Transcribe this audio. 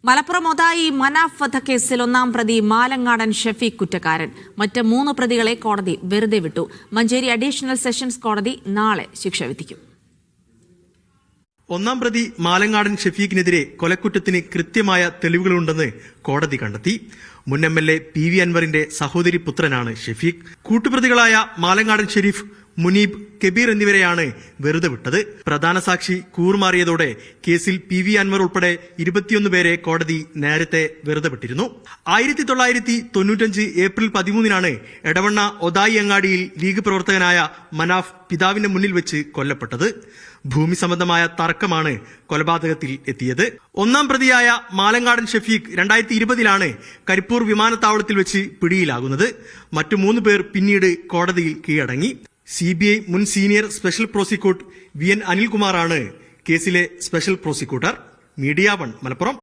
മലപ്പുറം ഒതായി മനാഫ് വധക്കേസിൽ ഒന്നാം പ്രതി മാലങ്ങാടൻ ഷഫീഖ് കുറ്റക്കാരൻ. മറ്റ് 3 പ്രതികളെ കോടതി വെറുതെ വിട്ടു. മഞ്ചേരി അഡീഷണൽ സെഷൻസ് കോടതി നാളെ ശിക്ഷ വിധിക്കും. ഒന്നാം പ്രതി മാലങ്ങാടൻ ഷഫീഖിനെതിരെ കൊലക്കുറ്റത്തിന് കൃത്യമായ തെളിവുകളുണ്ടെന്ന് കോടതി കണ്ടെത്തി. മുൻ MLA PV അൻവറിന്റെ സഹോദരി പുത്രനാണ് ഷഫീഖ്. കൂട്ടുപ്രതികളായ മാലങ്ങാടൻ ഷെരീഫ്, മുനീബ്, കബീർ എന്നിവരെയാണ് വെറുതെ വിട്ടത്. പ്രധാന സാക്ഷി കൂറുമാറിയതോടെ കേസിൽ PV അൻവർ ഉൾപ്പെടെ 21 പേരെ കോടതി നേരത്തെ വെറുതെ വിട്ടിരുന്നു. 1995 ഏപ്രിൽ 13 എടവണ്ണ ഒതായി അങ്ങാടിയിൽ ലീഗ് പ്രവർത്തകനായ മനാഫ് പിതാവിന്റെ മുന്നിൽ വെച്ച് കൊല്ലപ്പെട്ടത്. ഭൂമി സംബന്ധമായ തർക്കമാണ് കൊലപാതകത്തിൽ എത്തിയത്. ഒന്നാം പ്രതിയായ മാലങ്ങാടൻ ഷഫീഖ് 2020 കരിപ്പൂർ വിമാനത്താവളത്തിൽ വെച്ച് പിടിയിലാകുന്നത്. മറ്റു 3 പേർ പിന്നീട് കോടതിയിൽ കീഴടങ്ങി. CBI മുൻ സീനിയർ സ്പെഷ്യൽ പ്രോസിക്യൂട്ടർ VN അനിൽകുമാറാണ് കേസിലെ സ്പെഷ്യൽ പ്രോസിക്യൂട്ടർ. മീഡിയ 1 മലപ്പുറം.